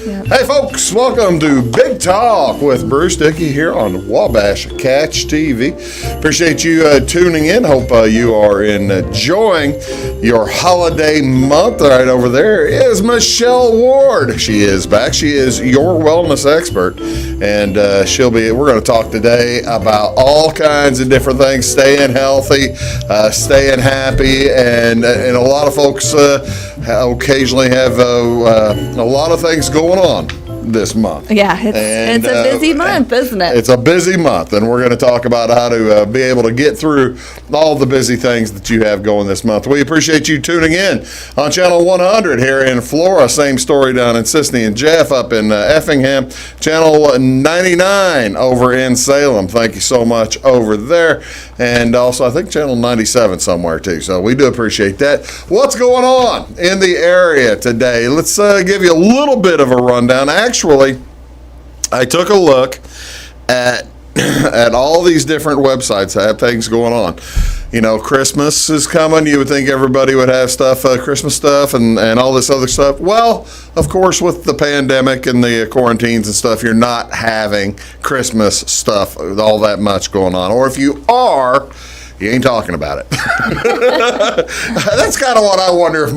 Yep. Hey folks, welcome to Big Talk with Bruce Dickey here on Wabash Catch TV. Appreciate you tuning in. Hope you are enjoying your holiday month. Right over there is Michelle Ward. She is back. She is your wellness expert, and we're going to talk today about all kinds of different things, staying healthy, staying happy, and a lot of folks occasionally have a lot of things going on this month. Yeah, it's a busy month, isn't it? It's a busy month, and we're going to talk about how to be able to get through all the busy things that you have going this month. We appreciate you tuning in on Channel 100 here in Flora. Same story down in Sisney and Jeff up in Effingham. Channel 99 over in Salem. Thank you so much over there. And also, I think Channel 97 somewhere too. So we do appreciate that. What's going on in the area today? Let's give you a little bit of a rundown. Actually, I took a look at all these different websites that have things going on. You know, Christmas is coming. You would think everybody would have stuff, Christmas stuff and all this other stuff. Well, of course, with the pandemic and the quarantines and stuff, you're not having Christmas stuff all that much going on. Or if you are, you ain't talking about it. That's kind of what I wonder if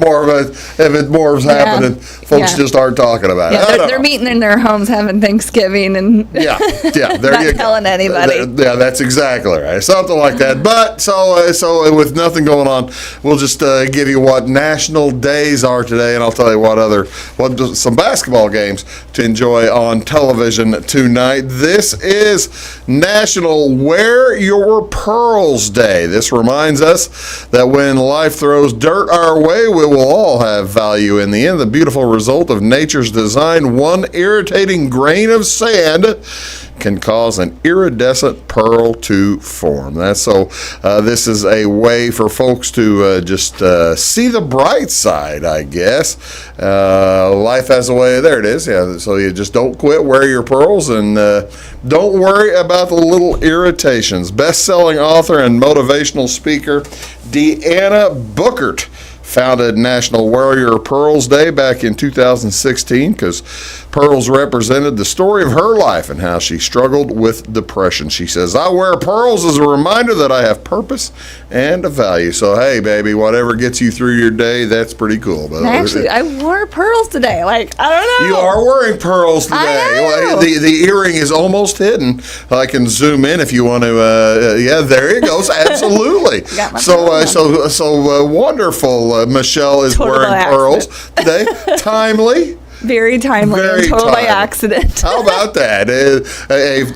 it more is happening. Folks just aren't talking about it. They're meeting in their homes having Thanksgiving and there not you telling anybody. Yeah, that's exactly right. Something like that. But so with nothing going on, we'll just give you what national days are today, and I'll tell you what some basketball games to enjoy on television tonight. This is National Wear Your Pearls Day. This reminds us that when life throws dirt our way, we will all have value in the end. The beautiful result of nature's design, one irritating grain of sand can cause an iridescent pearl to form. This is a way for folks to just see the bright side, I guess. Life has a way. There it is. Yeah. So you just don't quit, wear your pearls, and don't worry about the little irritations. Best-selling author and motivational speaker Deanna Bookert founded National Wear Your Pearls Day back in 2016 because pearls represented the story of her life and how she struggled with depression. She says, "I wear pearls as a reminder that I have purpose and a value." So, hey, baby, whatever gets you through your day, that's pretty cool. But actually, I wore pearls today. I don't know. You are wearing pearls today. I know. The earring is almost hidden. I can zoom in if you want to. There it goes. Absolutely. So wonderful. Michelle is Total wearing pearls today. Timely. Very timely. Very total by timely. accident. How about that? A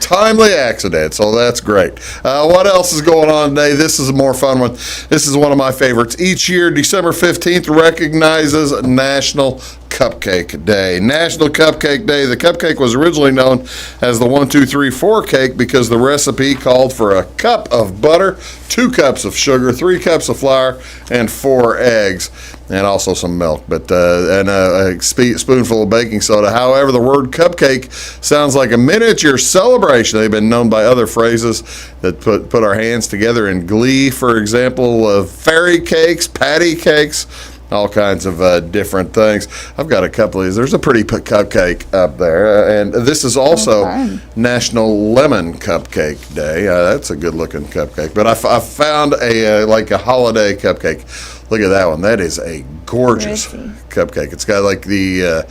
timely accident, so that's great. What else is going on today? This is a more fun one. This is one of my favorites. Each year, December 15th recognizes National Cupcake Day. National Cupcake Day. The cupcake was originally known as the 1, 2, 3, 4 cake because the recipe called for a cup of butter, 2 cups of sugar, 3 cups of flour, and 4 eggs, and also some milk, and a spoonful of baking soda. However, the word cupcake sounds like a miniature celebration. They've been known by other phrases that put our hands together in glee. For example, fairy cakes, patty cakes, all kinds of different things. I've got a couple of these. There's a pretty cupcake up there. And this is also National Lemon Cupcake Day. That's a good-looking cupcake. But I found a holiday cupcake. Look at that one. That is a gorgeous cupcake. It's got like the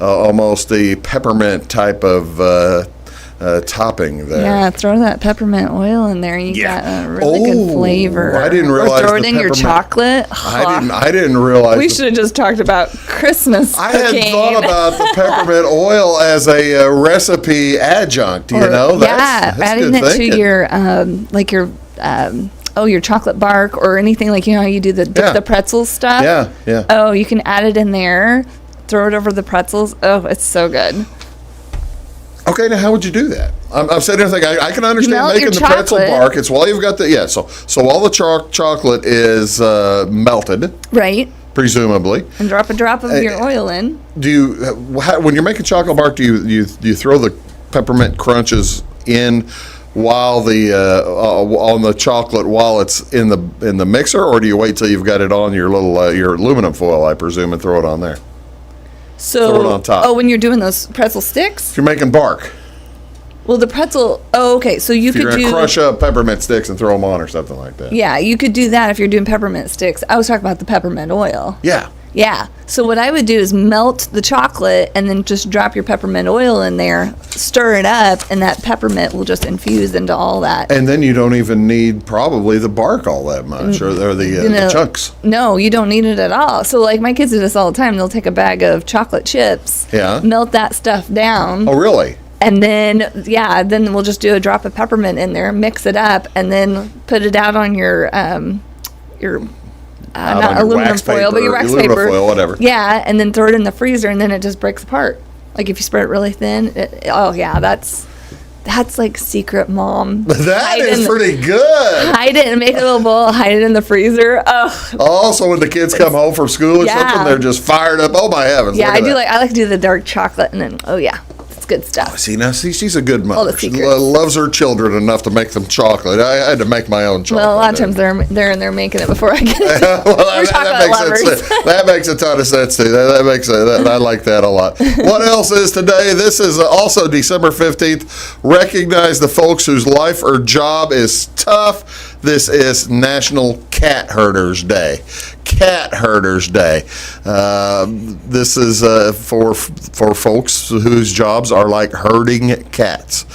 almost the peppermint type of topping there. Yeah, throw that peppermint oil in there. You got a really good flavor. I didn't realize. Or throw it in your chocolate. I didn't realize. We should have just talked about Christmas I cooking. hadn't thought about the peppermint oil as a recipe adjunct. That's adding good it thinking. to your chocolate bark or anything, like how you do the pretzel stuff. Yeah. Oh, you can add it in there. Throw it over the pretzels. Oh, it's so good. Okay, now how would you do that? I'm saying anything. I can understand making the pretzel bark. It's while you've got so all the chocolate is melted, right? Presumably, and drop a drop of your oil in. Do you, when you're making chocolate bark, do you throw the peppermint crunches in while on the chocolate while it's in the mixer, or do you wait till you've got it on your little your aluminum foil, I presume, and throw it on there? So, throw it on top. oh, when you're doing those pretzel sticks? If you're making bark, Well, the pretzel, oh, okay. So you if you're could going to do, crush up peppermint sticks and throw them on or something like that. yeah, you could do that if you're doing peppermint sticks. I was talking about the peppermint oil. Yeah. Yeah. So what I would do is melt the chocolate and then just drop your peppermint oil in there, stir it up, and that peppermint will just infuse into all that. And then you don't even need probably the bark all that much or the chunks. No, you don't need it at all. So like my kids do this all the time. They'll take a bag of chocolate chips, Yeah. melt that stuff down. Oh, really? And then, yeah, then we'll just do a drop of peppermint in there, mix it up, and then put it out on your not aluminum foil, but your wax paper. Foil, whatever. Yeah, and then throw it in the freezer, and then it just breaks apart. Like if you spread it really thin. Oh yeah, that's like secret mom. That is pretty good. Hide it and make a little bowl. Hide it in the freezer. Oh. Also, when the kids come home from school or something, they're just fired up. Oh my heavens! Yeah, I like to do the dark chocolate, and then it's good stuff. See, she's a good mother. the She secrets. loves her children enough to make them chocolate. I had to make my own chocolate. Well, a lot of times they're in there making it before I get it. Well, We're chocolate lovers. That makes a ton of sense too. I like that a lot. What else is today? This is also December 15th. Recognize the folks whose life or job is tough. This is National Cat Herders Day. Cat Herders Day. This is for folks whose jobs are like herding cats.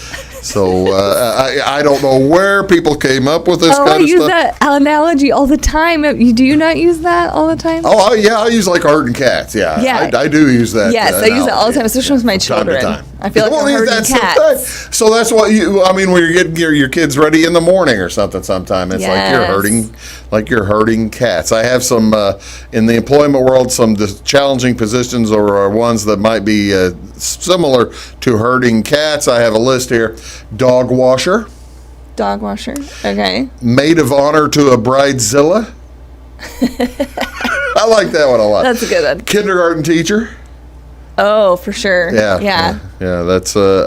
So I don't know where people came up with this kind of stuff. I use that analogy all the time. Do you not use that all the time? Oh, yeah, I use like herding cats. Yeah, I do use that. Yes, I use it all the time, especially with my children. Time. I feel like I'm herding cats. So that's what when you're getting your kids ready in the morning or something sometime, it's like you're herding cats. I have some, in the employment world, some challenging positions or ones that might be similar to herding cats. I have a list here. Dog washer. Dog washer. Okay. Maid of honor to a bridezilla. I like that one a lot. That's a good one. Kindergarten teacher. Oh, for sure. Yeah. That's there's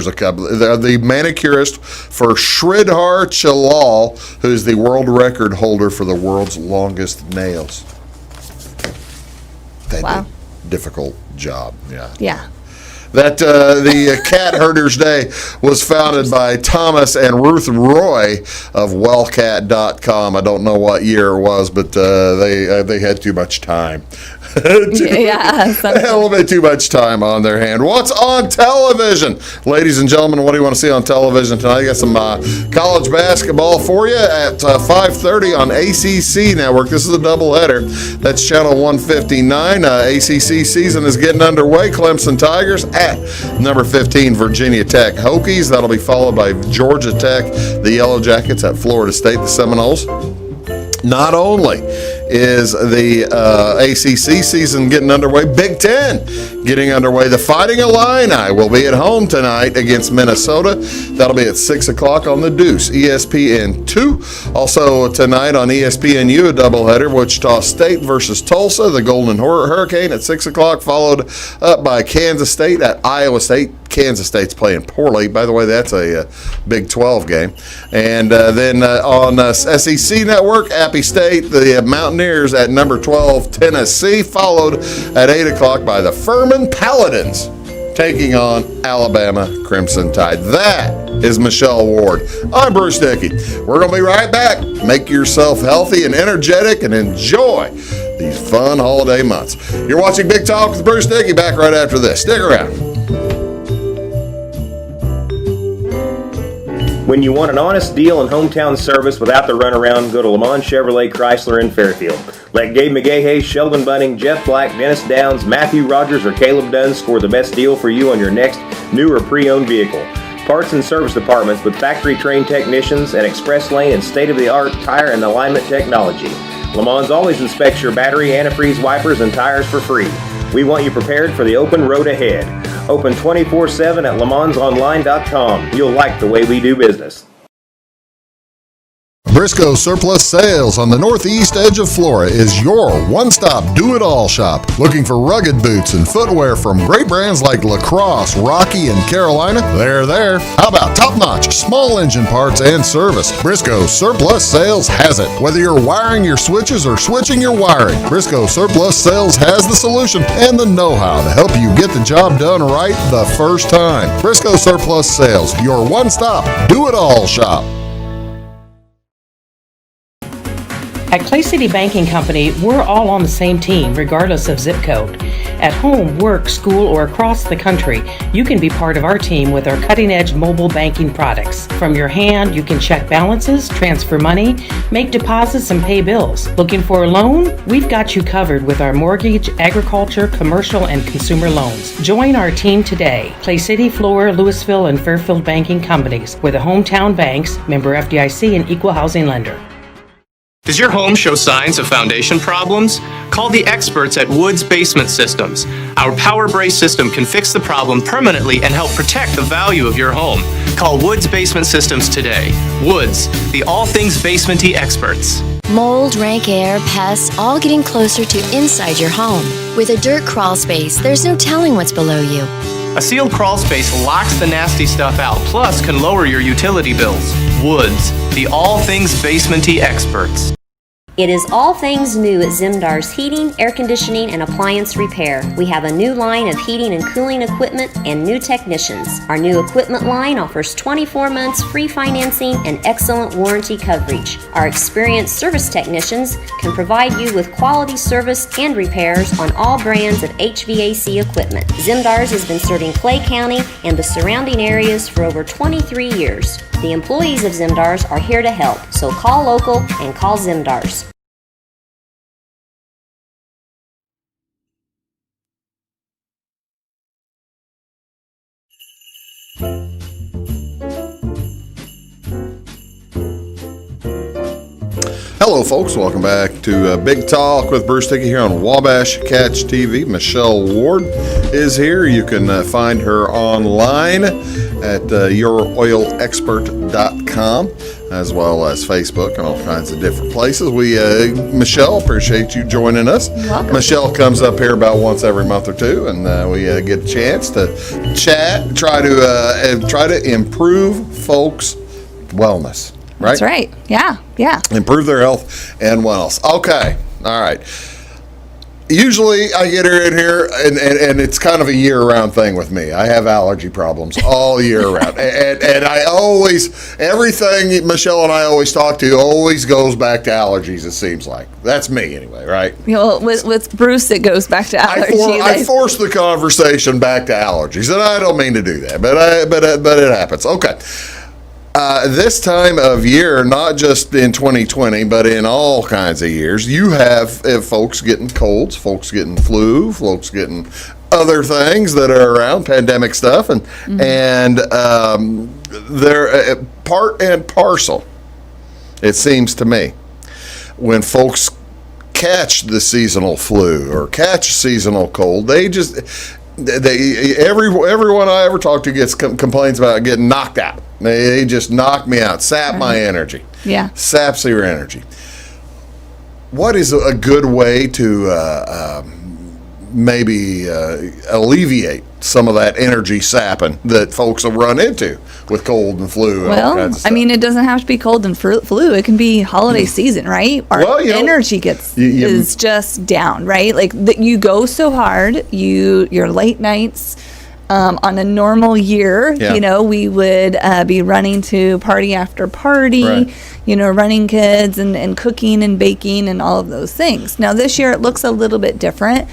a couple. The manicurist for Sridhar Chalal, who's the world record holder for the world's longest nails. Wow. Difficult job. Yeah. Yeah. That the Cat Herders Day was founded by Thomas and Ruth Roy of wellcat.com. I don't know what year it was, but they had too much time. A little bit too much time on their hand. What's on television? Ladies and gentlemen, what do you want to see on television tonight? I got some college basketball for you at 5:30 on ACC Network. This is a doubleheader. That's channel 159. ACC season is getting underway. Clemson Tigers at number 15, Virginia Tech Hokies. That'll be followed by Georgia Tech, the Yellow Jackets at Florida State, the Seminoles. Not only is the ACC season getting underway, Big Ten getting underway. The Fighting Illini will be at home tonight against Minnesota. That'll be at 6 o'clock on the Deuce, ESPN2. Also tonight on ESPNU, a doubleheader, Wichita State versus Tulsa, the Golden Hurricane at 6 o'clock, followed up by Kansas State at Iowa State. Kansas State's playing poorly. By the way, that's a Big 12 game. And then on SEC Network, Appy State, the Mountaineers at number 12, Tennessee, followed at 8 o'clock by the Furman Paladins taking on Alabama Crimson Tide. That is Michelle Ward. I'm Bruce Dickey. We're going to be right back. Make yourself healthy and energetic and enjoy these fun holiday months. You're watching Big Talk with Bruce Dickey. Back right after this. Stick around. When you want an honest deal and hometown service without the runaround, go to Lamont Chevrolet Chrysler in Fairfield. Let Gabe McGahey, Sheldon Bunning, Jeff Black, Dennis Downs, Matthew Rogers, or Caleb Dunn score the best deal for you on your next new or pre-owned vehicle. Parts and service departments with factory-trained technicians and express lane and state-of-the-art tire and alignment technology. Lamont always inspects your battery, antifreeze, wipers, and tires for free. We want you prepared for the open road ahead. Open 24/7 at LeMansOnline.com. You'll like the way we do business. Briscoe Surplus Sales on the northeast edge of Flora is your one-stop do-it-all shop. Looking for rugged boots and footwear from great brands like Lacrosse, Rocky, and Carolina? They're there. How about top-notch small engine parts and service? Briscoe Surplus Sales has it. Whether you're wiring your switches or switching your wiring, Briscoe Surplus Sales has the solution and the know-how to help you get the job done right the first time. Briscoe Surplus Sales, your one-stop do-it-all shop. At Clay City Banking Company, we're all on the same team, regardless of zip code. At home, work, school, or across the country, you can be part of our team with our cutting-edge mobile banking products. From your hand, you can check balances, transfer money, make deposits, and pay bills. Looking for a loan? We've got you covered with our mortgage, agriculture, commercial, and consumer loans. Join our team today. Clay City, Flora, Louisville, and Fairfield Banking Companies. We're the hometown banks, member FDIC, and equal housing lender. Does your home show signs of foundation problems? Call the experts at Woods Basement Systems. Our Power Brace system can fix the problem permanently and help protect the value of your home. Call Woods Basement Systems today. Woods, the all things basement-y experts. Mold, rank air, pests, all getting closer to inside your home. With a dirt crawl space, there's no telling what's below you. A sealed crawl space locks the nasty stuff out, plus can lower your utility bills. Woods, the all things basement-y experts. It is all things new at Zimdar's Heating, Air Conditioning, and Appliance Repair. We have a new line of heating and cooling equipment and new technicians. Our new equipment line offers 24 months free financing and excellent warranty coverage. Our experienced service technicians can provide you with quality service and repairs on all brands of HVAC equipment. Zimdar's has been serving Clay County and the surrounding areas for over 23 years. The employees of Zimdar's are here to help, so call local and call Zimdar's. Hello, folks. Welcome back to Big Talk with Bruce Dickey here on Wabash Catch TV. Michelle Ward is here. You can find her online at youroilexpert.com, as well as Facebook and all kinds of different places. Michelle, appreciate you joining us. You're welcome. Michelle comes up here about once every month or two, and we get a chance to chat, try to improve folks' wellness. Right? That's right. Yeah. Improve their health and wellness. Okay. All right. Usually I get her in here, and it's kind of a year-round thing with me. I have allergy problems all year round. and I always, everything Michelle and I always talk to always goes back to allergies, it seems like. That's me anyway, right? You know, with Bruce, it goes back to allergy. I force the conversation back to allergies, and I don't mean to do that, but it happens. Okay. This time of year, not just in 2020, but in all kinds of years, you have folks getting colds, folks getting flu, folks getting other things that are around, pandemic stuff, and they're part and parcel, it seems to me, when folks catch the seasonal flu or catch seasonal cold, everyone I ever talk to complains about getting knocked out. They just knock me out, sap my energy. Yeah. Saps your energy. What is a good way to maybe alleviate some of that energy sapping that folks will run into with cold and flu and all kinds of stuff? I mean, it doesn't have to be cold and flu. It can be holiday season, right? Our energy is just down, right? Like you go so hard, your late nights. On a normal year, we would be running to party after party, right. Running kids and cooking and baking and all of those things. Now this year it looks a little bit different,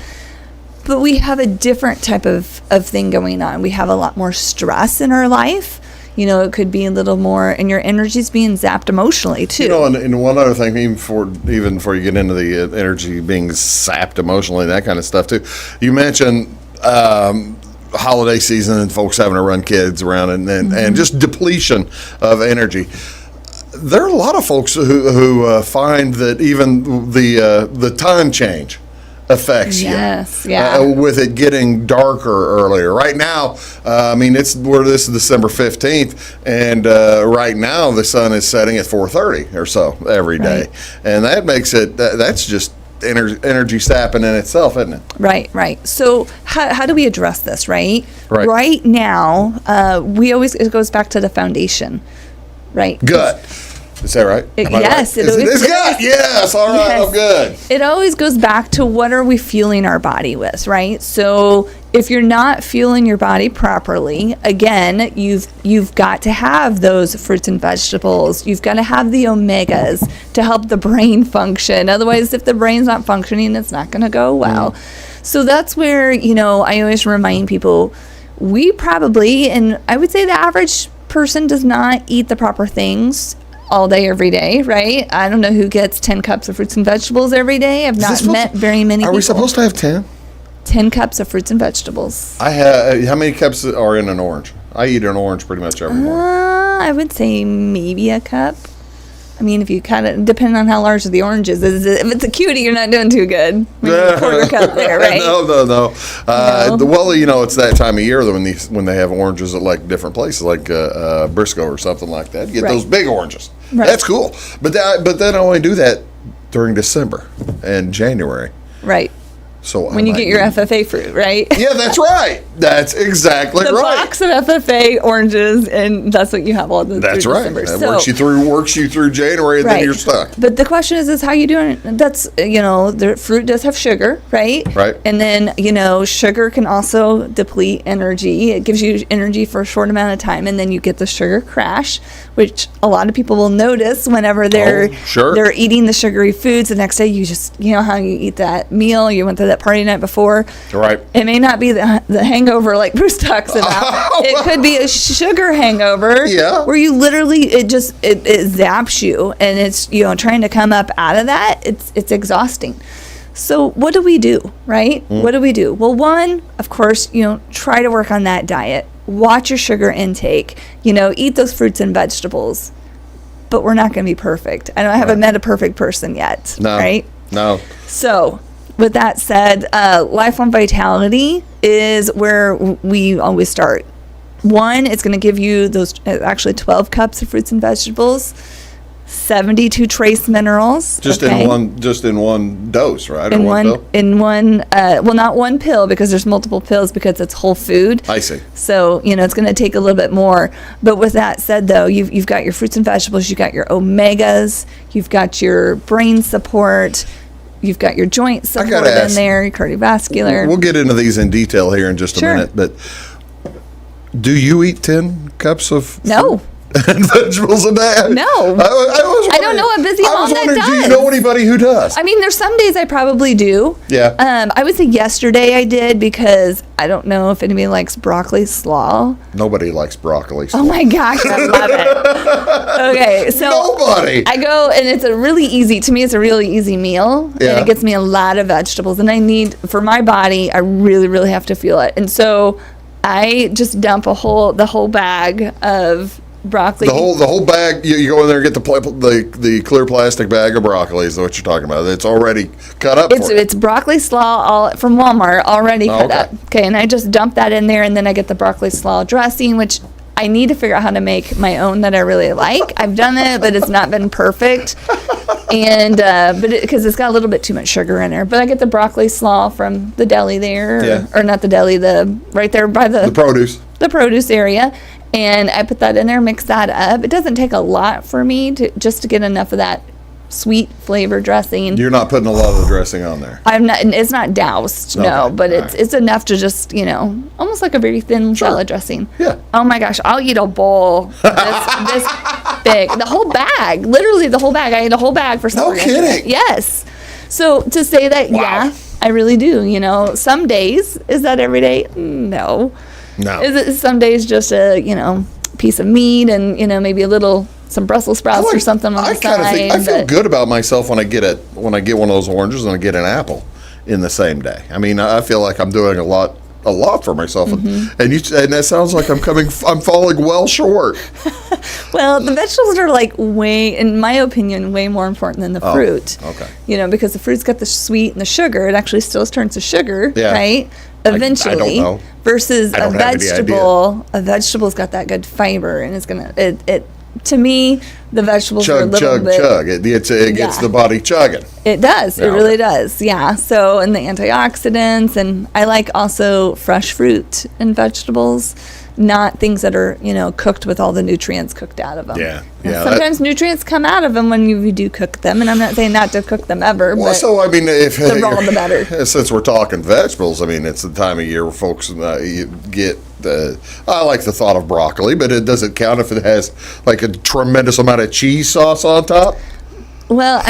but we have a different type of thing going on. We have a lot more stress in our life. It could be a little more, and your energy's being zapped emotionally too. And one other thing, even before you get into the energy being sapped emotionally, that kind of stuff too. You mentioned holiday season and folks having to run kids around and just depletion of energy. There are a lot of folks who find that even the time change affects you. Yes, yeah. With it getting darker earlier. Right now, this is December 15th, and right now the sun is setting at 4:30 or so every day. And that makes it, that's just energy sapping in itself, isn't it? Right. So how do we address this, right? Right now, it goes back to the foundation, right? Gut. Is that right? Yes. Right? It's gut. Yes. All right. Yes. I'm good. It always goes back to what are we fueling our body with, right? So if you're not fueling your body properly, again, you've got to have those fruits and vegetables. You've got to have the omegas to help the brain function. Otherwise, if the brain's not functioning, it's not going to go well. So that's where, I always remind people, we probably, and I would say the average person does not eat the proper things all day, every day, right? I don't know who gets 10 cups of fruits and vegetables every day. I've not met very many people. Are we supposed to have 10? 10 cups of fruits and vegetables. I have. How many cups are in an orange? I eat an orange pretty much every morning. I would say maybe a cup. I mean, if you kind of, depending on how large the orange is, if it's a cutie, you're not doing too good. A quarter cup there, right? No. Well, it's that time of year when they have oranges at like different places, like Briscoe or something like that. You get those big oranges. Right. That's cool. But then I only do that during December and January. Right. So when you get your FFA fruit, right? Yeah, that's right. That's exactly the right. The box of FFA oranges, and that's what you have all the. That's right. December. That works you through January, and then you're stuck. But the question is how you doing? That's the fruit does have sugar, right? Right. And then sugar can also deplete energy. It gives you energy for a short amount of time, and then you get the sugar crash, which a lot of people will notice whenever they're eating the sugary foods. The next day, you just how you eat that meal, you went to that party night before. Right. It may not be the hangover like Bruce talks about. It could be a sugar hangover. Yeah. Where you literally it zaps you, and it's trying to come up out of that. It's exhausting. So what do we do, right? What do we do? Well, one, of course, try to work on that diet. Watch your sugar intake. Eat those fruits and vegetables. But we're not going to be perfect. I haven't met a perfect person yet. No. Right? No. So, with that said, Lifelong Vitality is where we always start. One, it's going to give you those actually 12 cups of fruits and vegetables, 72 trace minerals. In one dose, right? Not one pill, because there's multiple pills because it's whole food. I see. So, it's going to take a little bit more. But with that said, though, you've got your fruits and vegetables, you've got your omegas, you've got your brain support, you've got your joint support in there, your cardiovascular. We'll get into these in detail here in just a minute, but do you eat 10 cups of and vegetables a day? No. I don't know a busy mom that does. Do you know anybody who does? I mean, there's some days I probably do. Yeah. I would say yesterday I did, because I don't know if anybody likes broccoli slaw. Nobody likes broccoli slaw. Oh my gosh, I love it. Okay, so nobody. I go, and it's a really easy meal. Yeah. And it gets me a lot of vegetables, and I need, for my body, I really, really have to feel it. And so I just dump the whole bag of broccoli. The whole bag. You go in there and get the clear plastic bag of broccoli. Is what you're talking about? It's already cut up. It's broccoli slaw from Walmart already cut up. Okay, and I just dump that in there, and then I get the broccoli slaw dressing, which I need to figure out how to make my own that I really like. I've done it, but it's not been perfect. And because it's got a little bit too much sugar in there. But I get the broccoli slaw from the deli there, or not the deli, right there by the produce area. And I put that in there, mix that up. It doesn't take a lot for me to get enough of that sweet flavor dressing. You're not putting a lot of the dressing on there. I'm not. It's not doused, no, but it's enough to just almost like a very thin salad dressing. Yeah. Oh my gosh, I'll eat a bowl this big, the whole bag, literally the whole bag. I ate a whole bag for supper. No kidding. Yes. So to say that, yeah, I really do. Some days, is that every day? No. No. Is it some days just a piece of meat and maybe some Brussels sprouts or something on the side? I feel good about myself when I get one of those oranges and I get an apple in the same day. I mean, I feel like I'm doing a lot a lot for myself, and that sounds like I'm falling well short. Well, the vegetables are like in my opinion, way more important than the fruit. Okay. Because the fruit's got the sweet and the sugar. It actually still turns to sugar, right? Eventually, I don't know. Versus a vegetable. A vegetable's got that good fiber, and it's gonna it. To me, the vegetables are a little bit... Chug. It gets the body chugging. It does. It really does. Yeah. So, and the antioxidants, and I like also fresh fruit and vegetables, not things that are, cooked with all the nutrients cooked out of them. Yeah. Sometimes nutrients come out of them when you do cook them, and I'm not saying not to cook them ever, but if the raw, the better. Since we're talking vegetables, it's the time of year where folks get... I like the thought of broccoli, but it doesn't count if it has like a tremendous amount of cheese sauce on top. Well,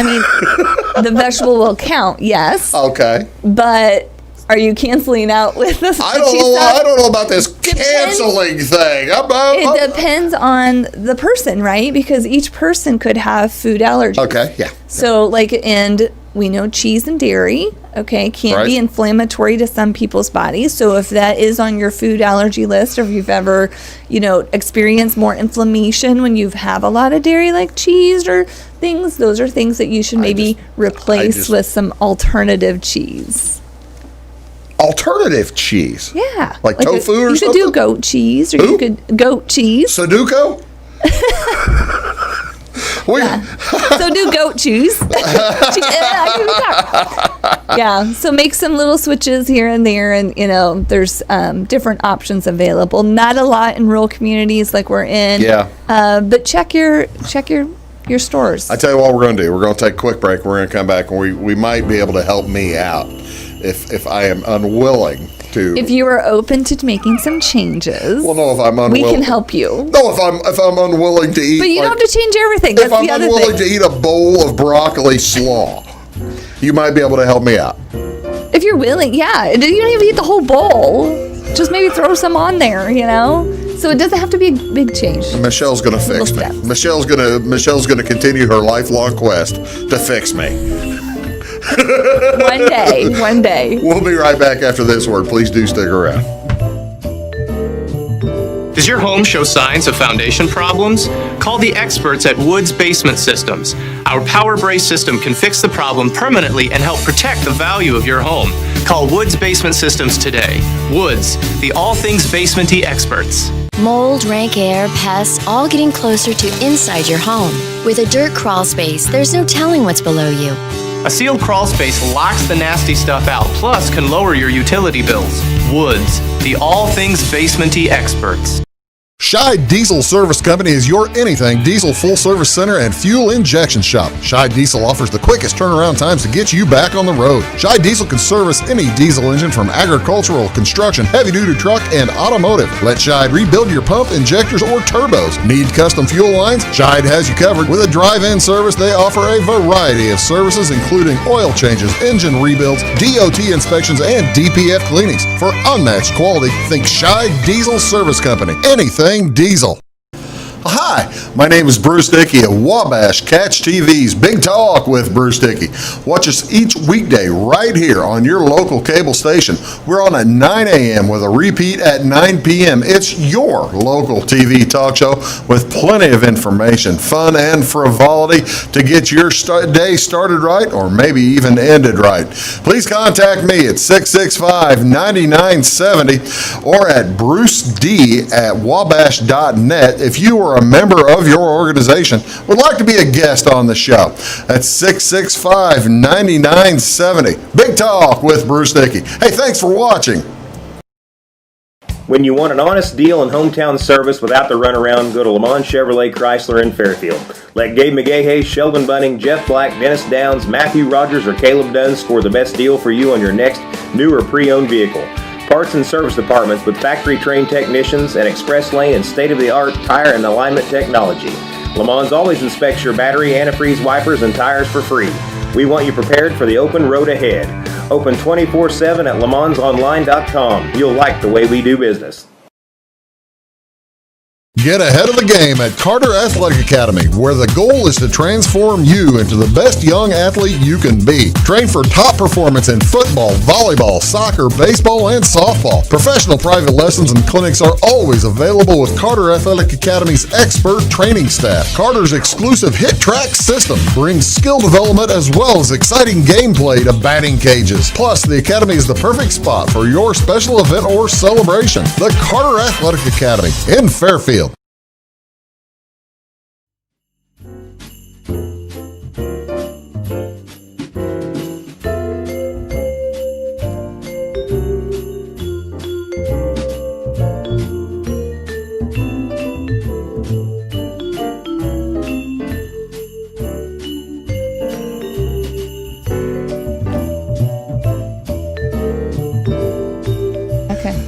the vegetable will count, yes. Okay. But are you canceling out with the cheese sauce? I don't know about this canceling thing. It depends on the person, right? Because each person could have food allergies. Okay, yeah. So, and we know cheese and dairy, can be inflammatory to some people's bodies. So if that is on your food allergy list, or if you've ever, experienced more inflammation when you have a lot of dairy, like cheese or things, those are things that you should maybe replace with some alternative cheese. Alternative cheese? Yeah. Like tofu or something? You could do goat cheese, or you could goat cheese. Sudoku? So do goat cheese. Yeah, so make some little switches here and there, and there's different options available. Not a lot in rural communities like we're in. Yeah. But check your stores. I tell you what we're going to do. We're going to take a quick break. We're going to come back, and we might be able to help me out if I am unwilling to. If you are open to making some changes. Well, no, if I'm unwilling, we can help you. No, if I'm unwilling to eat. But you don't have to change everything. That's if I'm unwilling to eat a bowl of broccoli slaw, you might be able to help me out. If you're willing, yeah. You don't even eat the whole bowl. Just maybe throw some on there, So it doesn't have to be a big change. Michelle's going to fix me. Michelle's going to continue her lifelong quest to fix me. One day. We'll be right back after this word. Please do stick around. Does your home show signs of foundation problems? Call the experts at Woods Basement Systems. Our Power Brace system can fix the problem permanently and help protect the value of your home. Call Woods Basement Systems today. Woods, the all things basement-y experts. Mold, rank air, pests, all getting closer to inside your home. With a dirt crawl space, there's no telling what's below you. A sealed crawl space locks the nasty stuff out, plus can lower your utility bills. Woods, the all things basement-y experts. Scheid Diesel Service Company is your anything diesel full service center and fuel injection shop. Scheid Diesel offers the quickest turnaround times to get you back on the road. Scheid Diesel can service any diesel engine from agricultural, construction, heavy-duty truck, and automotive. Let Scheid rebuild your pump, injectors, or turbos. Need custom fuel lines? Scheid has you covered. With a drive-in service, they offer a variety of services, including oil changes, engine rebuilds, DOT inspections, and DPF cleanings. For unmatched quality, think Scheid Diesel Service Company. Anything diesel. Hi, my name is Bruce Dickey at Wabash Catch TV's Big Talk with Bruce Dickey. Watch us each weekday right here on your local cable station. We're on at 9 a.m. with a repeat at 9 p.m. It's your local TV talk show with plenty of information, fun, and frivolity to get your day started right or maybe even ended right. Please contact me at 665-9970 or at bruced@wabash.net if you are a member of your organization would like to be a guest on the show. That's 665-9970. Big Talk with Bruce Dickey. Hey, thanks for watching. When you want an honest deal and hometown service without the runaround, go to Lamont Chevrolet Chrysler in Fairfield. Let Gabe McGahey, Sheldon Bunning, Jeff Black, Dennis Downs, Matthew Rogers, or Caleb Dunn score the best deal for you on your next new or pre-owned vehicle. Parts and service departments with factory-trained technicians and express lane and state-of-the-art tire and alignment technology. Lamont always inspects your battery, antifreeze, wipers, and tires for free. We want you prepared for the open road ahead. Open 24/7 at LaMonsOnline.com. You'll like the way we do business. Get ahead of the game at Carter Athletic Academy, where the goal is to transform you into the best young athlete you can be. Train for top performance in football, volleyball, soccer, baseball, and softball. Professional private lessons and clinics are always available with Carter Athletic Academy's expert training staff. Carter's exclusive Hit Track system brings skill development as well as exciting gameplay to batting cages. Plus, the Academy is the perfect spot for your special event or celebration. The Carter Athletic Academy in Fairfield.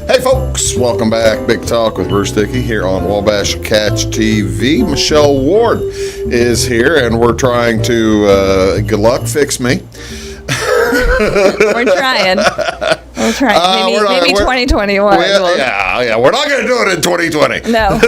Hey folks, welcome back. Big Talk with Bruce Dickey here on Wabash Catch TV. Michelle Ward is here, and we're trying to, good luck, fix me. We're trying. We'll try. Maybe 2021. Yeah, we're not going to do it in 2020. No.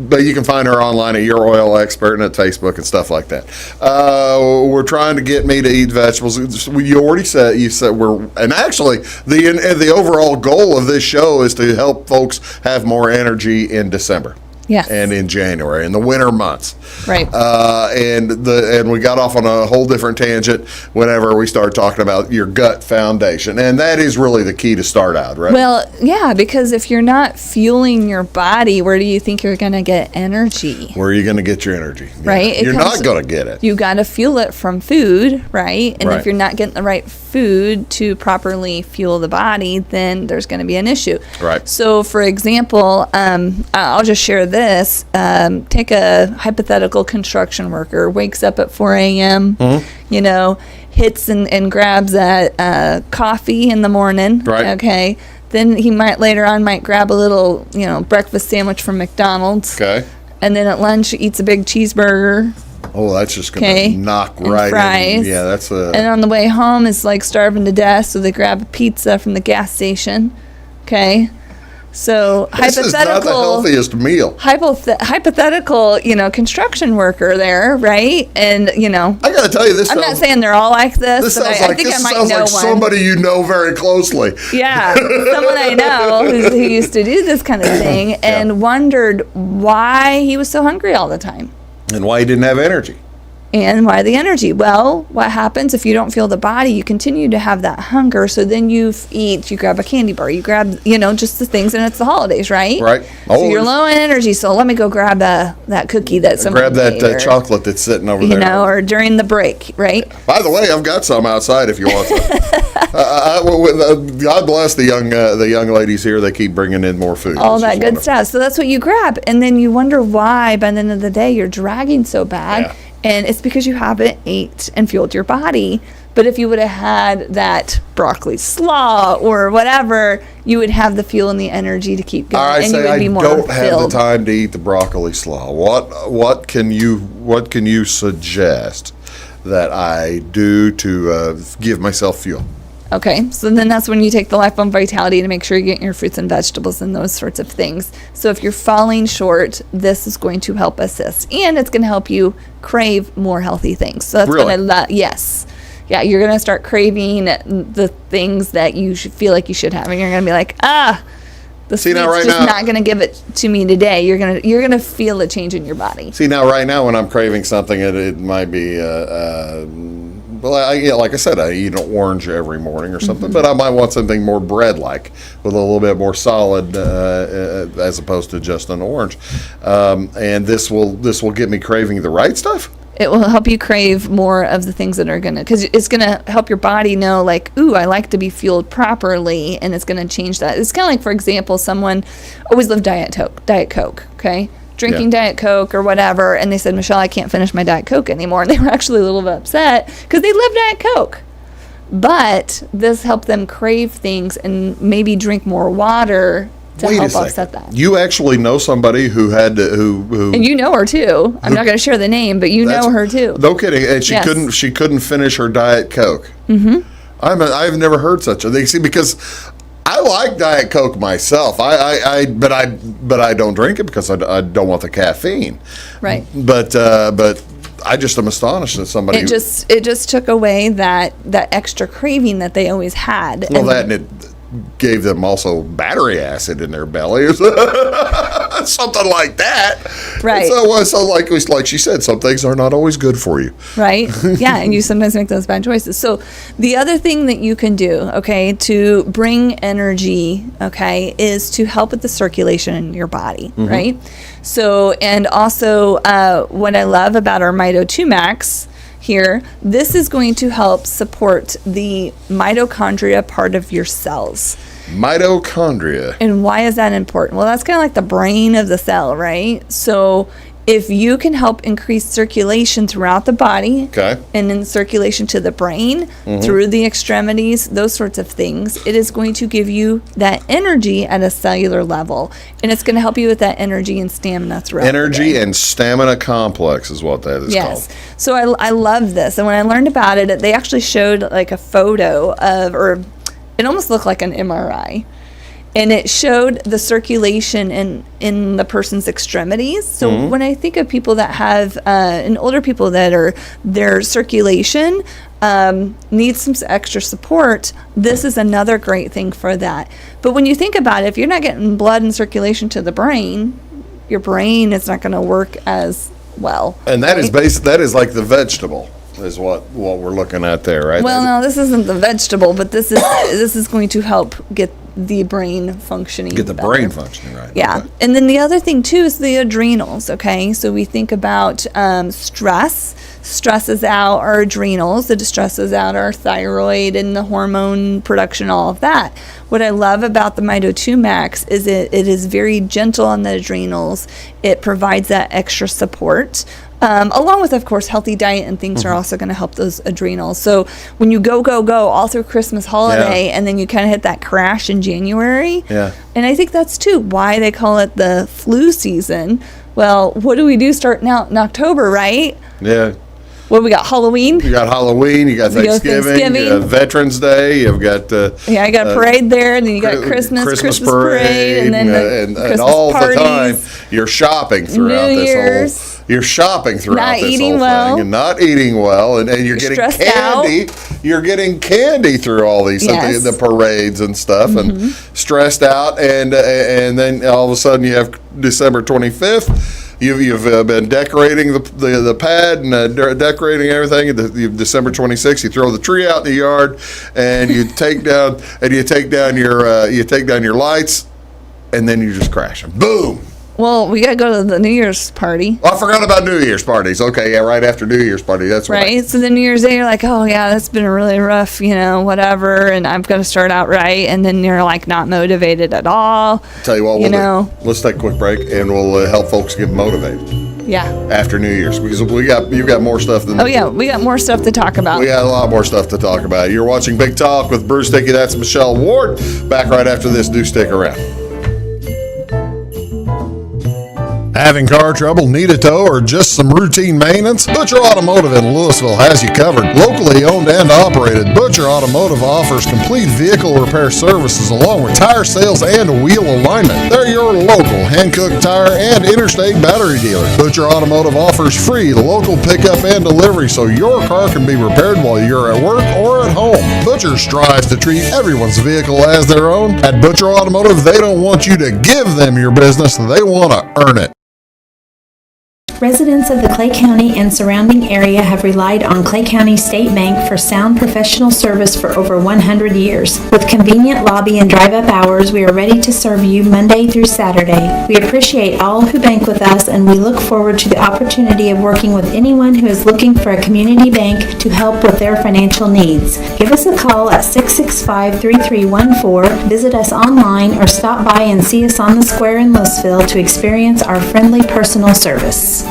But you can find her online at Your Oil Expert and at Facebook and stuff like that. We're trying to get me to eat vegetables. You already said and actually the overall goal of this show is to help folks have more energy in December. Yes. And in January, in the winter months. Right. And we got off on a whole different tangent whenever we started talking about your gut foundation. And that is really the key to start out, right? Well, yeah, because if you're not fueling your body, where do you think you're going to get energy? Where are you going to get your energy? Right. You're not going to get it. You got to fuel it from food, right? And right. if you're not getting the right food to properly fuel the body, then there's going to be an issue. Right. So, for example, I'll just share this. Take a hypothetical construction worker, wakes up at 4 a.m., hits and grabs a coffee in the morning. Right. Okay. Then he later on might grab a little, breakfast sandwich from McDonald's. Okay. And then at lunch eats a big cheeseburger. Oh, that's just going to knock right fries. in. Yeah, that's a... And on the way home is like starving to death, so they grab a pizza from the gas station. Okay. So this is not the healthiest meal. Hypothetical, construction worker there, right? And I got to tell you this. I'm not saying they're all like this. This but sounds I think I might know like one. somebody you know very closely. Yeah, someone I know who used to do this kind of thing and wondered why he was so hungry all the time. And why he didn't have energy. And why the energy? Well, what happens if you don't feel the body? You continue to have that hunger. So then you grab a candy bar, you grab, just the things, and it's the holidays, right? Right. Always. So you're low in energy. So let me go grab that cookie that somebody grab that chocolate that's sitting over there. Or during the break, right? By the way, I've got some outside if you want some. God bless the young ladies here. They keep bringing in more food. All that good stuff. So that's what you grab, and then you wonder why by the end of the day you're dragging so bad. Yeah. And it's because you haven't ate and fueled your body. But if you would have had that broccoli slaw or whatever, you would have the fuel and the energy to keep going, and you would be more filled. I don't have the time to eat the broccoli slaw. What can you suggest that I do to give myself fuel? Okay, so then that's when you take the Life Bone Vitality to make sure you're getting your fruits and vegetables and those sorts of things. So if you're falling short, this is going to help assist. And it's going to help you crave more healthy things. So that's going to, yes. Yeah, you're going to start craving the things that you should feel like you should have. And you're going to be like, the sweet's not going to give it to me today. You're gonna feel a change in your body. See, now right now when I'm craving something, it might be... like I said, I eat an orange every morning or something, but I might want something more bread-like with a little bit more solid as opposed to just an orange. And this will get me craving the right stuff. It will help you crave more of the things that are because it's gonna help your body know, like, ooh, I like to be fueled properly, and it's gonna change that. It's kind of like, for example, someone always lived Diet Coke, okay? Drinking Diet Coke or whatever, and they said, Michelle, I can't finish my Diet Coke anymore. And they were actually a little bit upset because they lived Diet Coke. But this helped them crave things and maybe drink more water to help offset that. You actually know somebody who had who and you know her too. I'm not going to share the name, but you know her too. No kidding. And she couldn't finish her Diet Coke. Mm-hmm. I've never heard such a thing. See, because I like Diet Coke myself. But I don't drink it because I don't want the caffeine. Right. But I just am astonished that somebody. It just took away that extra craving that they always had. Well, and it gave them also battery acid in their belly or something like that. Right. So like she said, some things are not always good for you. Right. Yeah, and you sometimes make those bad choices. So the other thing that you can do, okay, to bring energy, okay, is to help with the circulation in your body, right? So, and also what I love about our Mito 2 Max here, this is going to help support the mitochondria part of your cells. Mitochondria. And why is that important? Well, that's kind of like the brain of the cell, right? So if you can help increase circulation throughout the body, okay, and then circulation to the brain, through the extremities, those sorts of things, it is going to give you that energy at a cellular level. And it's going to help you with that energy and stamina throughout Energy the day. and stamina complex is what that is called. So I love this. And when I learned about it, they actually showed like a photo of, or it almost looked like an MRI. And it showed the circulation in the person's extremities. So when I think of people that have, and older people that are, their circulation needs some extra support, this is another great thing for that. But when you think about it, if you're not getting blood and circulation to the brain, your brain is not going to work as well. And that is that is like the vegetable. Is what we're looking at there, right? Well, no, this isn't the vegetable, but this is going to help get the brain functioning. Get the brain functioning, right? Yeah, okay. And then the other thing too is the adrenals. Okay, so we think about stress. Stresses out our adrenals. It stresses out our thyroid and the hormone production, all of that. What I love about the Mito 2 Max is it is very gentle on the adrenals. It provides that extra support. Along with, of course, healthy diet and things are also going to help those adrenals. So when you go all through Christmas holiday, and then you kind of hit that crash in January, and I think that's too why they call it the flu season. Well, what do we do starting out in October, right? Yeah. Well, we got Halloween. You got Halloween. You got Thanksgiving. You got Veterans Day. You've got I got a parade there, and then you got Christmas parade, and then and all parties. The time you're shopping throughout New this Year's. whole. You're shopping throughout Not this eating whole well. thing and not eating well, and you're getting candy. Out. You're getting candy through all these the parades and stuff, and stressed out, and then all of a sudden you have December 25th. You've been decorating the pad and decorating everything. December 26th, you throw the tree out in the yard, and you take down your lights, and then you just crash them. Boom. Well, we got to go to the New Year's party. Oh, I forgot about New Year's parties. Okay, yeah, right after New Year's party. That's right. So the New Year's Day, you're like, oh, yeah, that's been really rough, whatever, and I'm going to start out right. And then you're, like, not motivated at all. Tell you what, let's take a quick break, and we'll help folks get motivated. Yeah. After New Year's, because you've got more stuff than. Oh yeah, we got more stuff to talk about. We got a lot more stuff to talk about. You're watching Big Talk with Bruce Dickey. That's Michelle Ward. Back right after this. Do stick around. Having car trouble, need a tow, or just some routine maintenance? Butcher Automotive in Louisville has you covered. Locally owned and operated, Butcher Automotive offers complete vehicle repair services along with tire sales and wheel alignment. They're your local Hankook tire and interstate battery dealer. Butcher Automotive offers free local pickup and delivery so your car can be repaired while you're at work or at home. Butcher strives to treat everyone's vehicle as their own. At Butcher Automotive, they don't want you to give them your business, they want to earn it. Residents of the Clay County and surrounding area have relied on Clay County State Bank for sound professional service for over 100 years. With convenient lobby and drive-up hours, we are ready to serve you Monday through Saturday. We appreciate all who bank with us, and we look forward to the opportunity of working with anyone who is looking for a community bank to help with their financial needs. Give us a call at 665-3314, visit us online, or stop by and see us on the square in Louisville to experience our friendly personal service.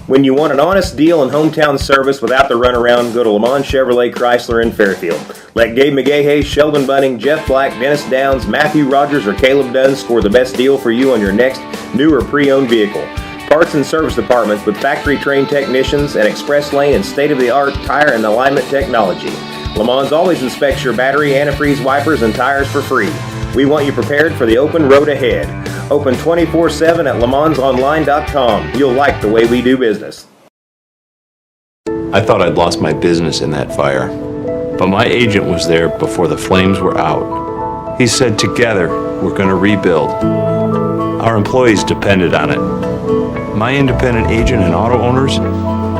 When you want an honest deal and hometown service without the runaround, go to Lamont Chevrolet Chrysler in Fairfield. Let Gabe McGahey, Sheldon Bunning, Jeff Black, Dennis Downs, Matthew Rogers, or Caleb Dunn score the best deal for you on your next new or pre-owned vehicle. Parts and service departments with factory-trained technicians and express lane and state-of-the-art tire and alignment technology. Le Mans always inspects your battery, antifreeze, wipers, and tires for free. We want you prepared for the open road ahead. Open 24/7 at lemansonline.com. You'll like the way we do business. I thought I'd lost my business in that fire, but my agent was there before the flames were out. He said, together, we're going to rebuild. Our employees depended on it. My independent agent and auto owners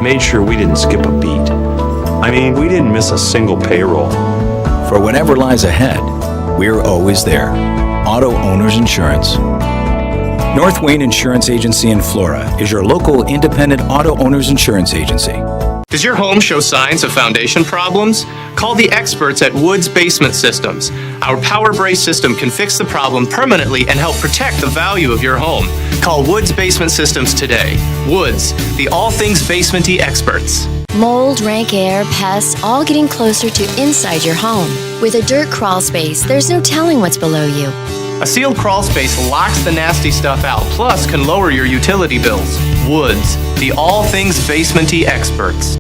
made sure we didn't skip a beat. I mean, we didn't miss a single payroll. For whatever lies ahead, we're always there. Auto Owners Insurance. North Wayne Insurance Agency in Flora is your local independent auto owners insurance agency. Does your home show signs of foundation problems? Call the experts at Woods Basement Systems. Our Power Brace system can fix the problem permanently and help protect the value of your home. Call Woods Basement Systems today. Woods, the all things basement-y experts. Mold, rank air, pests, all getting closer to inside your home. With a dirt crawl space, there's no telling what's below you. A sealed crawl space locks the nasty stuff out, plus can lower your utility bills. Woods, the all things basement-y experts.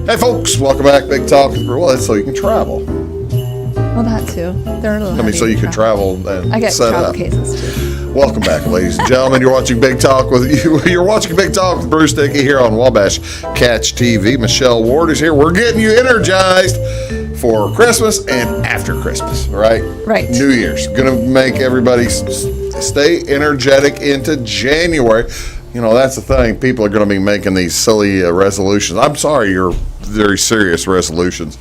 Hey folks, welcome back. Big Talk. Well, that's so you can travel. Well, that too. They're a little. I mean, so you can travel and I get set travel up. cases too. Welcome back, ladies and gentlemen. You're watching Big Talk with you. You're watching Big Talk with Bruce Dickey here on Wabash Catch TV. Michelle Ward is here. We're getting you energized for Christmas and after Christmas, right? Right. New Year's. Going to make everybody stay energetic into January. You know, that's the thing. People are going to be making these silly resolutions. I'm sorry, you're very serious resolutions.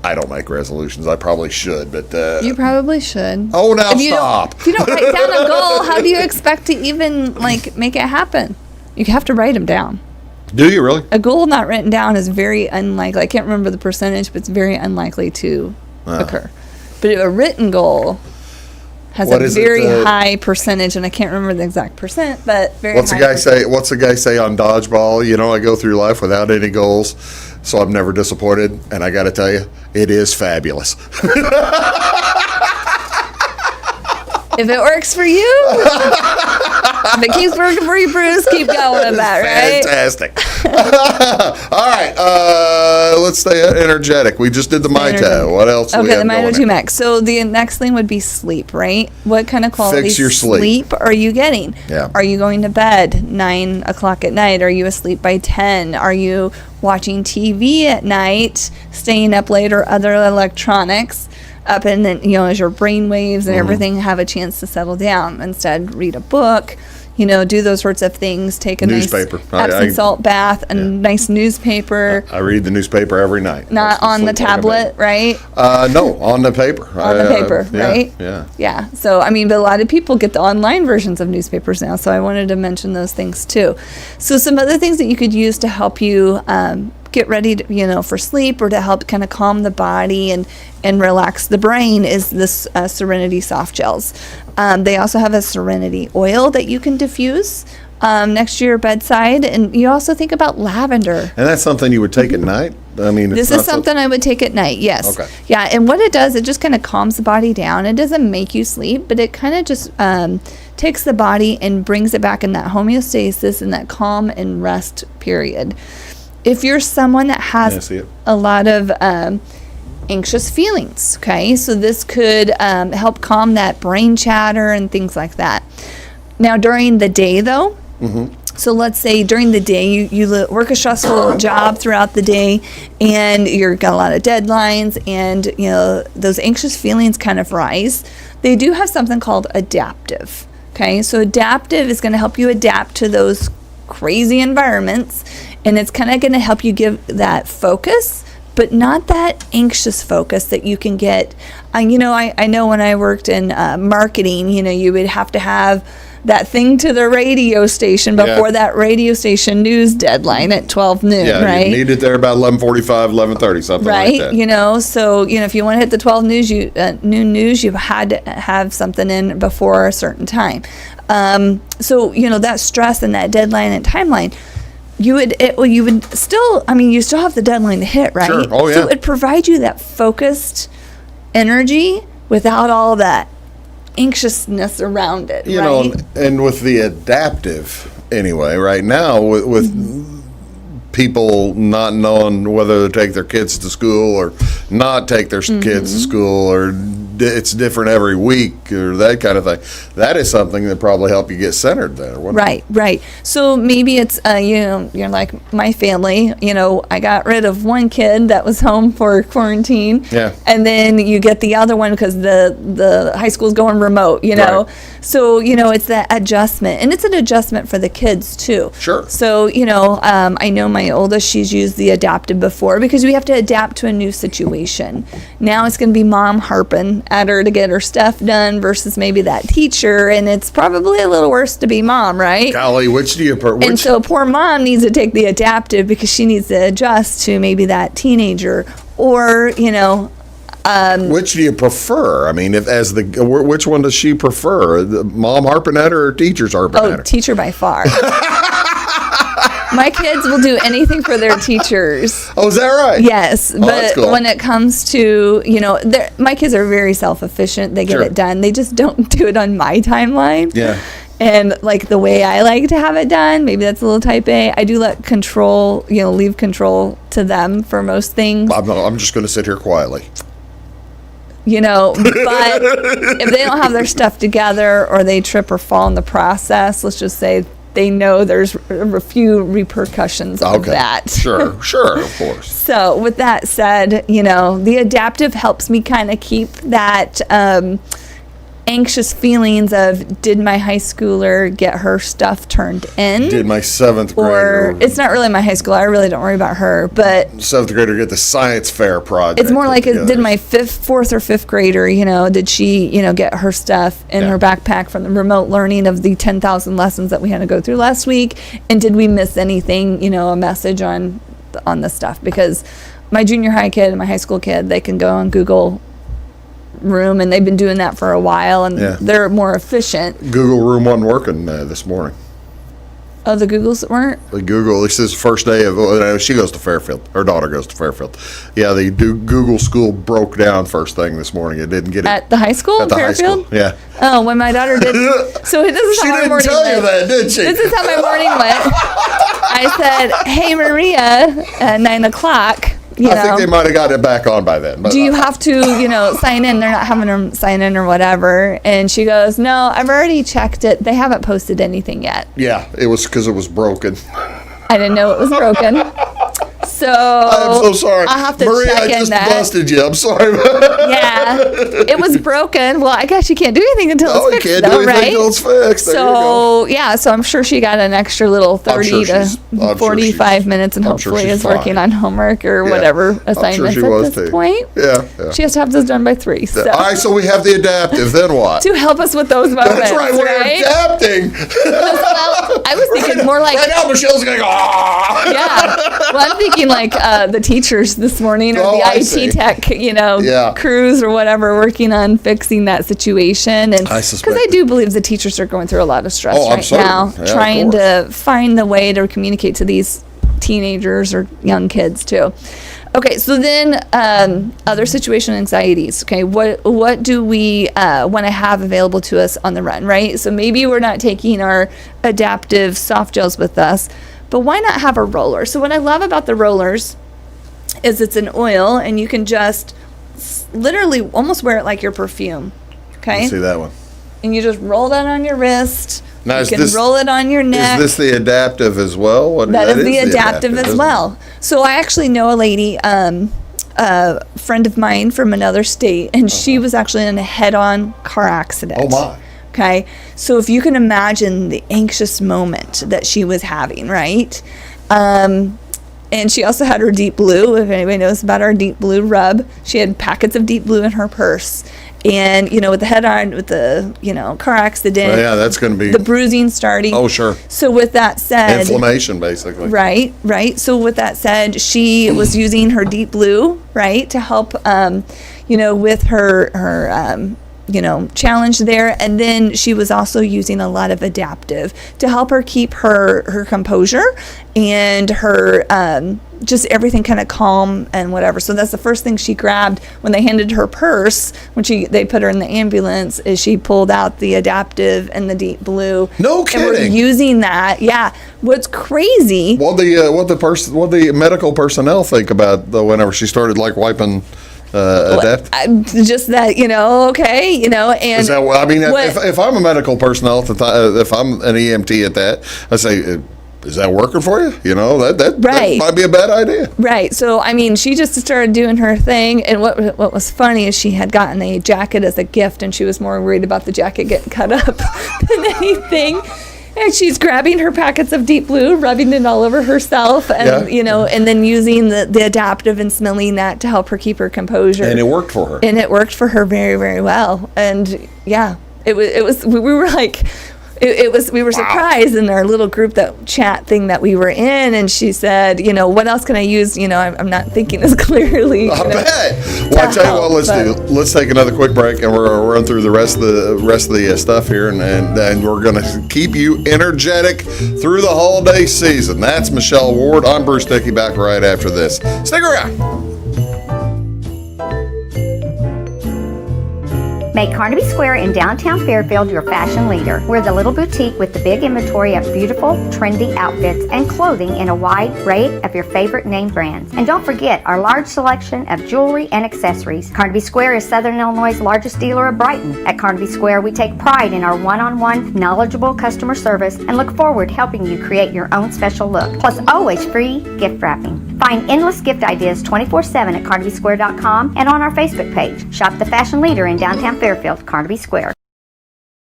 I don't make resolutions. I probably should, but... you probably should. Oh, now stop. If you don't write down a goal, how do you expect to even, make it happen? You have to write them down. Do you really? A goal not written down is very unlikely. I can't remember the percentage, but it's very unlikely to occur. But a written goal has a very high percentage, and I can't remember the exact percent, but very What's high the guy say on dodgeball? You know, I go through life without any goals, so I'm never disappointed. And I got to tell you, it is fabulous. If it works for you, if it keeps working for you, Bruce, keep going with that, right? Fantastic. All right, let's stay energetic. We just did the Maito. What else? Okay, the Maito 2 Max. So the next thing would be sleep, right? What kind of quality Fix your sleep are you getting? Yeah. Are you going to bed 9 o'clock at night? Are you asleep by 10? Are you watching TV at night, staying up late, or other electronics? Up and then, as your brain waves and everything have a chance to settle down. Instead, read a book, do those sorts of things. Take a newspaper. Nice Epsom salt bath, a nice newspaper. I read the newspaper every night. Not on the tablet, right? No, on the paper. On the paper, right? Yeah. Yeah. So, but a lot of people get the online versions of newspapers now. So I wanted to mention those things too. So some other things that you could use to help you get ready to, for sleep, or to help kind of calm the body and relax the brain is this Serenity soft gels. They also have a Serenity oil that you can diffuse next to your bedside. And you also think about lavender. And that's something you would take at night? I mean, this is something I would take at night, yes. Okay. Yeah, and what it does, it just kind of calms the body down. It doesn't make you sleep, but it kind of just takes the body and brings it back in that homeostasis and that calm and rest period. If you're someone that has a lot of anxious feelings, okay, so this could help calm that brain chatter and things like that. Now, during the day, though, so let's say during the day you work a stressful job throughout the day, and you've got a lot of deadlines, and those anxious feelings kind of rise. They do have something called adaptive. Okay, so adaptive is going to help you adapt to those crazy environments, and it's kind of going to help you give that focus, but not that anxious focus that you can get. I know when I worked in marketing, you would have to have that thing to the radio station before that radio station news deadline at 12 noon, right? You need it there about 11:45, 11:30, something like that. Right, so, if you want to hit the 12 noon news, you had to have something in before a certain time. So, that stress and that deadline and timeline, you would still, you still have the deadline to hit, right? Sure. Oh, yeah. So it provides you that focused energy without all that anxiousness around it, right? And with the adaptive, anyway, right now, with people not knowing whether to take their kids to school or not take their kids to school, or it's different every week, or that kind of thing. That is something that probably help you get centered there. Right. So maybe it's, you're like my family, I got rid of one kid that was home for quarantine. Yeah. And then you get the other one because the high school's going remote, Right. So, it's that adjustment. And it's an adjustment for the kids, too. Sure. So, I know my oldest, she's used the adaptive before because we have to adapt to a new situation. Now it's going to be mom harping at her to get her stuff done versus maybe that teacher, and it's probably a little worse to be mom, right? Golly, which do you prefer? And so poor mom needs to take the adaptive because she needs to adjust to maybe that teenager, or which do you prefer? Which one does she prefer? The mom harping at her or teachers harping at her? Oh, teacher by far. My kids will do anything for their teachers. Oh, is that right? Yes, but cool. When it comes to, my kids are very self-efficient. They get it done. They just don't do it on my timeline. Yeah. And like the way I like to have it done, maybe that's a little type A. I do let leave control to them for most things. I'm just going to sit here quietly. But if they don't have their stuff together or they trip or fall in the process, let's just say they know there's a few repercussions of that. Sure, of course. So with that said, the adaptive helps me kind of keep that anxious feelings of, did my high schooler get her stuff turned in? Did my 7th grader? Or it's not really my high schooler. I really don't worry about her, but 7th grader get the science fair project. It's more like, did my 4th or 5th grader, did she, get her stuff in her backpack from the remote learning of the 10,000 lessons that we had to go through last week? And did we miss anything, a message on the stuff? Because my junior high kid and my high school kid, they can go on Google Room, and they've been doing that for a while, and they're more efficient. Google Room wasn't working this morning. Oh, the Googles weren't? The Google, this is the first day of, she goes to Fairfield. Her daughter goes to Fairfield. Yeah, the Google school broke down first thing this morning. It didn't get it. At the high school at the Fairfield? High school, yeah. Oh, when my daughter did. So this is how my morning went. She didn't tell you that, did she? This is how my morning went. I said, hey, Maria, at 9 o'clock. I think they might have got it back on by then. Do you have to, sign in? They're not having them sign in or whatever. And she goes, no, I've already checked it. They haven't posted anything yet. Yeah, it was because it was broken. I didn't know it was broken. So I'm so sorry. I'll have to Maria, check I in just that. busted you. I'm sorry. Yeah, it was broken. Well, I guess you can't do anything until it's fixed, you can't do anything until it's fixed. There so, yeah, so I'm sure she got an extra little 30 to 45 minutes and hopefully is working on homework or whatever assignments at this point. Yeah. She has to have this done by 3. So. All right, so we have the adaptive. Then what? To help us with those moments. That's right, we're adapting. Well, I was thinking more like. Right now, Michelle's going, Yeah. Well, I'm thinking like the teachers this morning or the IT tech, crews or whatever working on fixing that situation. And because I do believe the teachers are going through a lot of stress now, trying to find the way to communicate to these teenagers or young kids too. Okay, so then other situational anxieties. Okay, what do we want to have available to us on the run, right? So maybe we're not taking our adaptive soft gels with us, but why not have a roller? So what I love about the rollers is it's an oil, and you can just literally almost wear it like your perfume. Okay, let's see that one. And you just roll that on your wrist. Now, you can roll it on your neck. Is this the adaptive as well? That is the adaptive as well. So I actually know a lady, a friend of mine from another state, and she was actually in a head-on car accident. Oh, my. Okay, so if you can imagine the anxious moment that she was having, right? And she also had her Deep Blue. If anybody knows about our Deep Blue rub, she had packets of Deep Blue in her purse. And, with the head-on, with the, car accident. Yeah, that's going to be. The bruising starting. Oh, sure. So with that said. Inflammation, basically. Right. So with that said, she was using her Deep Blue, right, to help, with her challenge there. And then she was also using a lot of adaptive to help her keep her composure and her just everything kind of calm and whatever. So that's the first thing she grabbed when they handed her purse, when they put her in the ambulance, is she pulled out the adaptive and the Deep Blue. No kidding. And we're using that. Yeah. What's crazy? What the medical personnel think about whenever she started wiping adapt? Just that, okay, and is that, I mean, if I'm a medical personnel, if I'm an EMT at that, I say, is that working for you? That might be a bad idea. Right. So, I mean, she just started doing her thing. And what was funny is she had gotten a jacket as a gift, and she was more worried about the jacket getting cut up than anything. And she's grabbing her packets of Deep Blue, rubbing it all over herself, and and then using the adaptive and smelling that to help her keep her composure. And it worked for her. And it worked for her very, very well. And yeah, it was. We were like. We were surprised in our little group chat thing that we were in, and she said, what else can I use? I'm not thinking as clearly. I bet. Well, I tell you what, let's take another quick break, and we'll run through the rest of the stuff here, and we're going to keep you energetic through the holiday season. That's Michelle Ward. I'm Bruce Dickey, back right after this. Stick around. Make Carnaby Square in downtown Fairfield your fashion leader. We're the little boutique with the big inventory of beautiful, trendy outfits and clothing in a wide array of your favorite name brands. And don't forget our large selection of jewelry and accessories. Carnaby Square is Southern Illinois' largest dealer of Brighton. At Carnaby Square, we take pride in our one-on-one, knowledgeable customer service and look forward to helping you create your own special look. Plus, always free gift wrapping. Find endless gift ideas 24/7 at CarnabySquare.com and on our Facebook page. Shop the fashion leader in downtown Fairfield, Carnaby Square.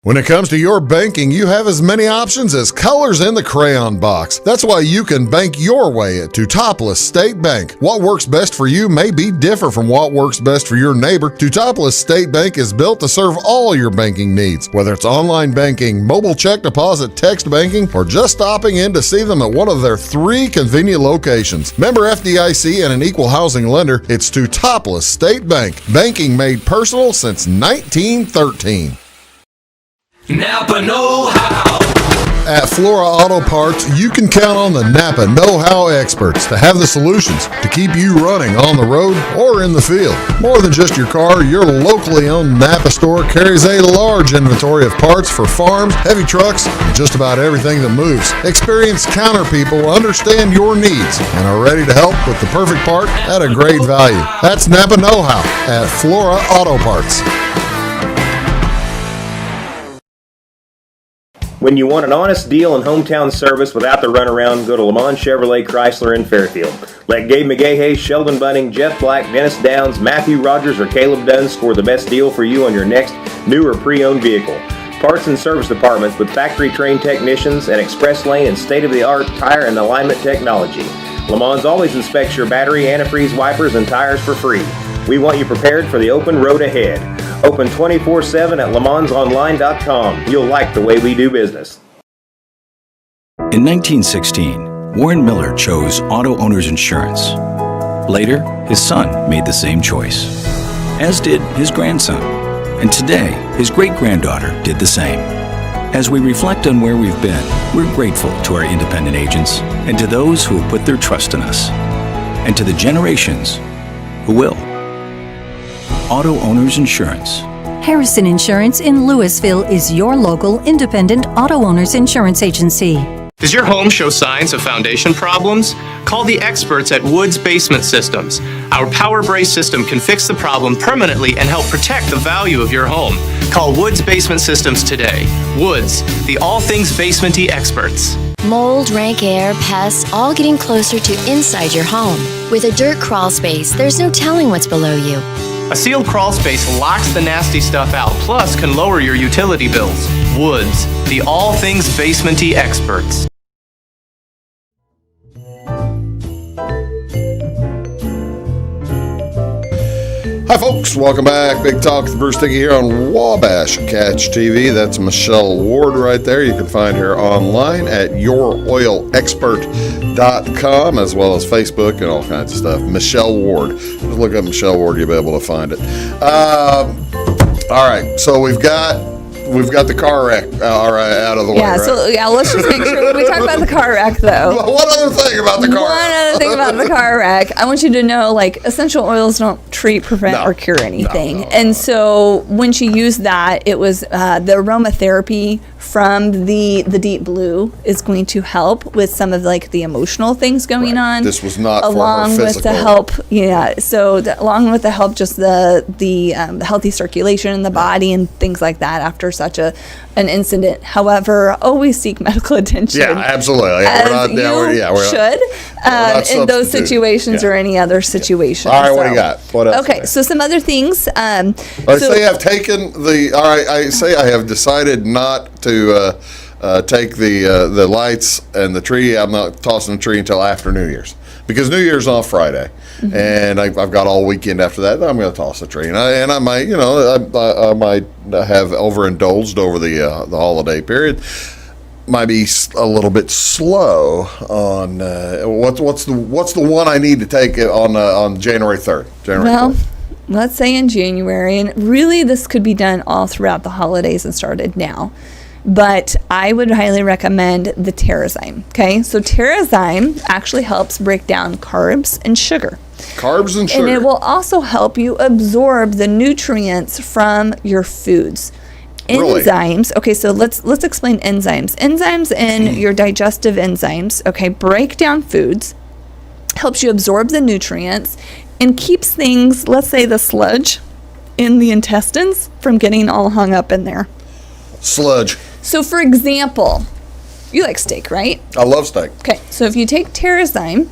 When it comes to your banking, you have as many options as colors in the crayon box. That's why you can bank your way at Teutopolis State Bank. What works best for you may be different from what works best for your neighbor. Teutopolis State Bank is built to serve all your banking needs, whether it's online banking, mobile check deposit, text banking, or just stopping in to see them at one of their 3 convenient locations. Member FDIC and an equal housing lender, it's Teutopolis State Bank. Banking made personal since 1913. Napa know-how. At Flora Auto Parts, you can count on the Napa know-how experts to have the solutions to keep you running on the road or in the field. More than just your car, your locally owned Napa store carries a large inventory of parts for farms, heavy trucks, and just about everything that moves. Experienced counter people understand your needs and are ready to help with the perfect part at a great value. That's Napa know-how at Flora Auto Parts. When you want an honest deal and hometown service without the runaround, go to Lamont Chevrolet Chrysler in Fairfield. Let Gabe McGahey, Sheldon Bunning, Jeff Black, Dennis Downs, Matthew Rogers, or Caleb Dunn score the best deal for you on your next new or pre-owned vehicle. Parts and service departments with factory-trained technicians and express lane and state-of-the-art tire and alignment technology. Lamont always inspects your battery, antifreeze, wipers, and tires for free. We want you prepared for the open road ahead. Open 24/7 at LeMansOnline.com. You'll like the way we do business. In 1916, Warren Miller chose Auto Owners Insurance. Later, his son made the same choice, as did his grandson. And today, his great-granddaughter did the same. As we reflect on where we've been, we're grateful to our independent agents and to those who have put their trust in us, and to the generations who will. Auto Owners Insurance. Harrison Insurance in Louisville is your local independent auto owners insurance agency. Does your home show signs of foundation problems? Call the experts at Woods Basement Systems. Our Power Brace system can fix the problem permanently and help protect the value of your home. Call Woods Basement Systems today. Woods, the all things basementy experts. Mold, rank air, pests, all getting closer to inside your home. With a dirt crawl space, there's no telling what's below you. A sealed crawl space locks the nasty stuff out, plus can lower your utility bills. Woods, the all things basementy experts. Hi folks, welcome back. Big Talk with Bruce Dickey here on Wabash Catch TV. That's Michelle Ward right there. You can find her online at YourOilExpert.com as well as Facebook and all kinds of stuff. Michelle Ward. Just look up Michelle Ward, you'll be able to find it. All right, so we've got the car wreck out of the way. Yeah, right? so let's just make sure we talk about the car wreck, though. One other thing about the car. One other thing about the car wreck. I want you to know, like, essential oils don't treat, prevent, or cure anything. And so when she used that, it was the aromatherapy from the deep blue is going to help with some of like the emotional things going on. This was not along for her with physical. the help. Yeah, so along with the help, just the healthy circulation in the body and things like that after such an incident. However, always seek medical attention. Yeah, absolutely. We're should in those situations or any other situations. All right, what do you got? What else? Okay, so some other things. I say I've taken the. All right, I say I have decided not to take the lights and the tree. I'm not tossing the tree until after New Year's because New Year's on Friday, and I've got all weekend after that. I'm going to toss the tree, and I might, I might have overindulged over the holiday period. Might be a little bit slow on what's the one I need to take on January 3rd. Well, let's say in January, and really this could be done all throughout the holidays and started now. But I would highly recommend the Terrazyme. Okay, so Terrazyme actually helps break down carbs and sugar. Carbs and sugar. And it will also help you absorb the nutrients from your foods. Really? Enzymes. Okay, so let's explain enzymes. Enzymes in your digestive enzymes, okay, break down foods, helps you absorb the nutrients, and keeps things, let's say the sludge in the intestines, from getting all hung up in there. Sludge. So for example, you like steak, right? I love steak. Okay, so if you take Terrazyme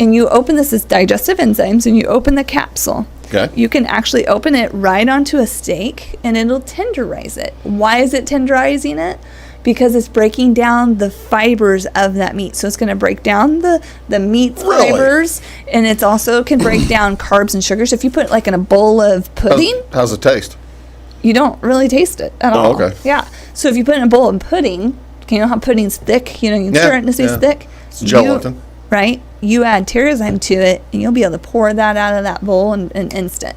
and you open this as digestive enzymes and you open the capsule, okay, you can actually open it right onto a steak and it'll tenderize it. Why is it tenderizing it? Because it's breaking down the fibers of that meat. So it's going to break down the meat fibers, and it's also can break down carbs and sugars. If you put it like in a bowl of pudding, how's it taste? You don't really taste it at all. Okay. Yeah. So if you put it in a bowl of pudding, you know how pudding's thick? You can stir it and it's thick. It's gelatin. Right? You add Terrazyme to it, and you'll be able to pour that out of that bowl in an instant.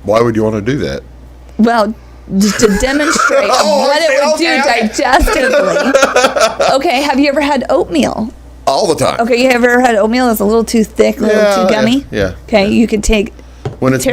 Why would you want to do that? Well, just to demonstrate what it would do digestively. Okay, have you ever had oatmeal? All the time. Okay, you ever had oatmeal that's a little too thick, a little too gummy? Yeah. Okay, you could take when it's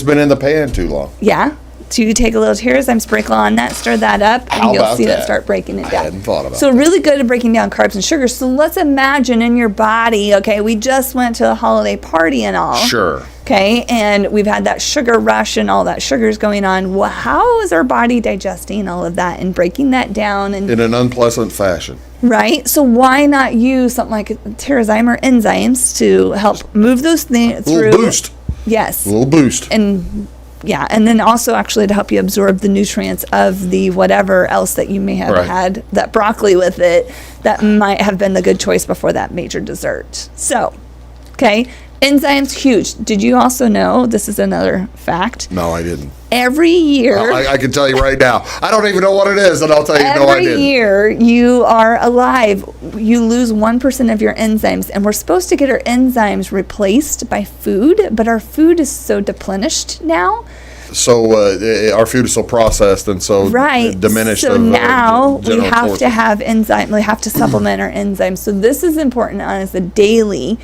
been in the pan too long. Yeah. So you take a little Terrazyme, sprinkle on that, stir that up, and you'll see that start breaking it down. I hadn't thought about So really good at breaking down carbs and sugars. So let's imagine in your body, okay, we just went to a holiday party and all. Sure. Okay, and we've had that sugar rush and all that sugar's going on. Well, how is our body digesting all of that and breaking that down? And in an unpleasant fashion. Right? So why not use something like Terrazyme or enzymes to help move those things through? A little boost. Yes. A little boost. And yeah, and then also actually to help you absorb the nutrients of the whatever else that you may have had, that broccoli with it, that might have been the good choice before that major dessert. So, okay, enzymes, huge. Did you also know, this is another fact. No, I didn't. Every year. I can tell you right now. I don't even know what it is, and I'll tell you, no, I didn't. Every year you are alive, you lose 1% of your enzymes, and we're supposed to get our enzymes replaced by food, but our food is so deplenished now. So our food is so processed and so diminished. So now we have to have enzyme. We have to supplement our enzymes. So this is important as a daily.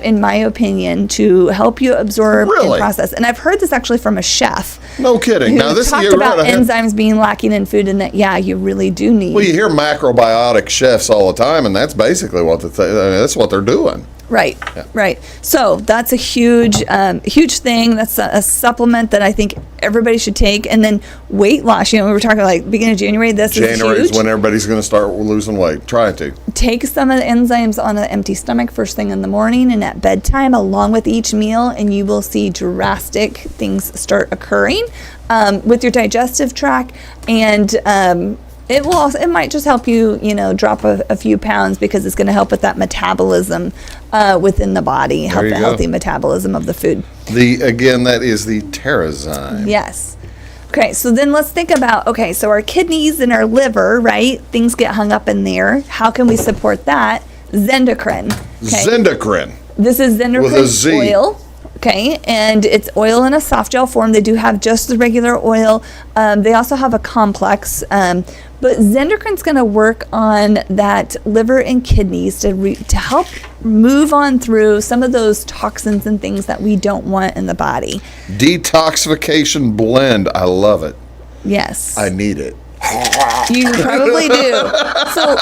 In my opinion, to help you absorb and process. And I've heard this actually from a chef. No kidding. Now this talked about enzymes being lacking in food, and that you really do need. Well, you hear macrobiotic chefs all the time, and that's basically what that's what they're doing. Right, right. So that's a huge, huge thing. That's a supplement that I think everybody should take. And then weight loss. You know, we were talking like beginning of January. January is when everybody's going to start losing weight. Try to take some of the enzymes on an empty stomach first thing in the morning and at bedtime, along with each meal, and you will see drastic things start occurring with your digestive tract and. It might just help you, drop a few pounds because it's going to help with that metabolism within the body, help the healthy metabolism of the food. That is the Terrazyme. Yes. Okay, so then let's think about, so our kidneys and our liver, right? Things get hung up in there. How can we support that? Zendocrine. Okay. Zendocrine. This is Zendocrine oil. Okay, and it's oil in a soft gel form. They do have just the regular oil. They also have a complex. But Zenderkrin's going to work on that liver and kidneys to help move on through some of those toxins and things that we don't want in the body. Detoxification blend. I love it. Yes. I need it. You probably do. So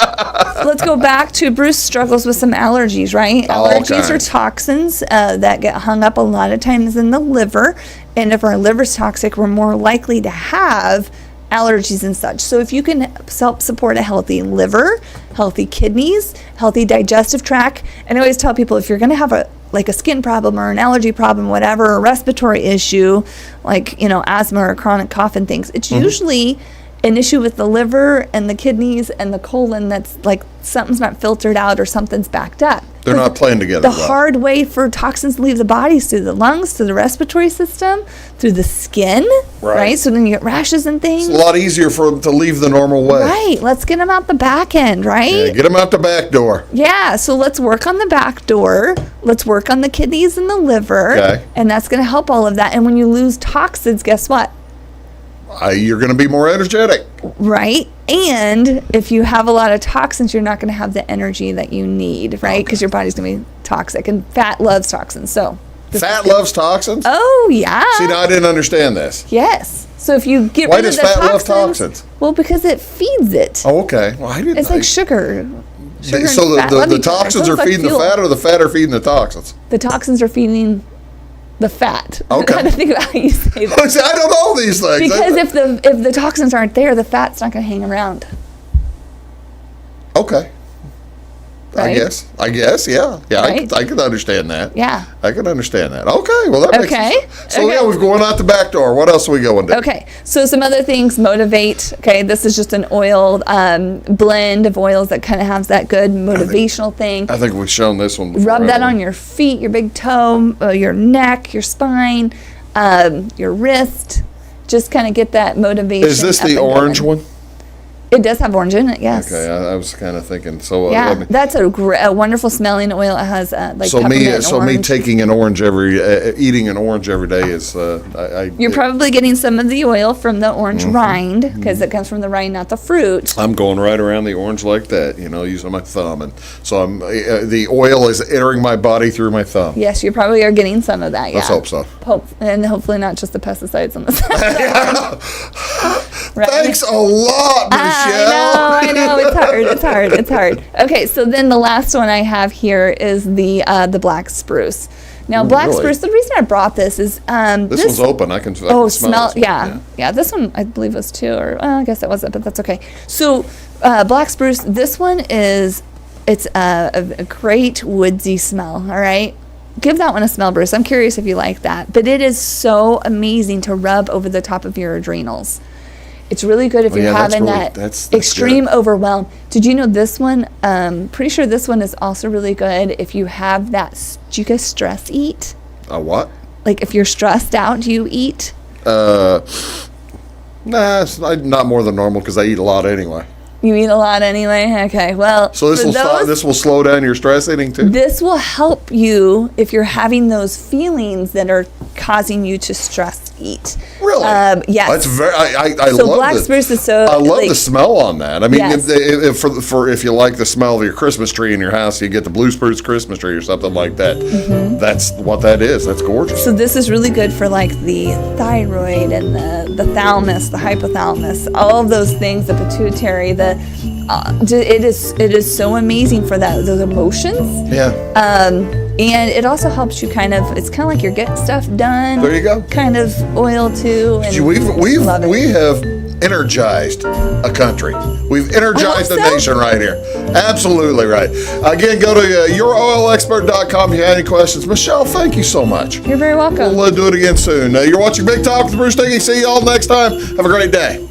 let's go back to Bruce struggles with some allergies, right? Allergies are toxins that get hung up a lot of times in the liver. And if our liver's toxic, we're more likely to have allergies and such. So if you can help support a healthy liver, healthy kidneys, healthy digestive tract, and I always tell people if you're going to have a skin problem or an allergy problem, whatever, a respiratory issue, like, asthma or chronic cough and things, it's usually an issue with the liver and the kidneys and the colon that's like something's not filtered out or something's backed up. They're not playing together. The hard way for toxins to leave the body is through the lungs, through the respiratory system, through the skin, right? So then you get rashes and things. It's a lot easier for them to leave the normal way. Right. Let's get them out the back end, right? Yeah, get them out the back door. Yeah. So let's work on the back door. Let's work on the kidneys and the liver. Okay. And that's going to help all of that. And when you lose toxins, guess what? You're going to be more energetic. Right. And if you have a lot of toxins, you're not going to have the energy that you need, right? Because your body's going to be toxic. And fat loves toxins. So fat loves toxins? Oh, yeah. See, now I didn't understand this. Yes. So if you get Why rid of does the fat toxins, love toxins? Well, because it feeds it. Oh, okay. Well, I didn't. It's like sugar. So the toxins are feeding the fat, or the fat are feeding the toxins? The toxins are feeding the fat. Okay. I had to think about how you say that. I don't know these things. Because if the toxins aren't there, the fat's not going to hang around. Okay. Right? I guess, yeah. Right? I can understand that. Yeah. I can understand that. Okay, well, that makes sense. So, okay. Yeah, we're going out the back door. What else are we going to? Okay, so some other things motivate. Okay, this is just an oil blend of oils that kind of has that good motivational thing. I think we've shown this one before. Rub that on your feet, your big toe, your neck, your spine, your wrist. Just kind of get that motivation. Is this the orange one? It does have orange in it, yes. Okay, I was kind of thinking. So yeah, that's a wonderful smelling oil. It has like peppermint and orange. Me taking an orange eating an orange every day is. You're probably getting some of the oil from the orange rind because it comes from the rind, not the fruit. I'm going right around the orange like that, using my thumb, and so the oil is entering my body through my thumb. Yes, you probably are getting some of that. Yeah. Let's hope so. And hopefully not just the pesticides on the side. Right? Thanks a lot, Michelle. I know. It's hard. Okay, so then the last one I have here is the black spruce. Now, black spruce, the reason I brought this is... this one's open. I can smell it. Yeah, this one I believe was too, or I guess it wasn't, but that's okay. So, black spruce, this one it's a great woodsy smell, all right? Give that one a smell, Bruce. I'm curious if you like that. But it is so amazing to rub over the top of your adrenals. It's really good if you're having that's extreme overwhelm. Did you know this one? Pretty sure this one is also really good if you have that. Do you guys stress eat? A what? Like if you're stressed out, do you eat? Nah, it's not more than normal because I eat a lot anyway. You eat a lot anyway? Okay, well. So this will slow down your stress eating too? This will help you if you're having those feelings that are causing you to stress eat. Really? Yes. That's very. I so love black spruce is so. I love the smell on that. I mean, yes. if you like the smell of your Christmas tree in your house, you get the blue spruce Christmas tree or something like that. Mm-hmm. That's what that is. That's gorgeous. So this is really good for like the thyroid and the thalamus, the hypothalamus, all of those things, the pituitary, it is so amazing for those emotions. Yeah. And it also helps you it's kind of like you're getting stuff done. There you go. Kind of oil too. And we have energized a country. We've energized a nation right here. Absolutely right. Again, go to youroilexpert.com if you have any questions. Michelle, thank you so much. You're very welcome. We'll do it again soon. You're watching Big Talk with Bruce Dickey. See you all next time. Have a great day.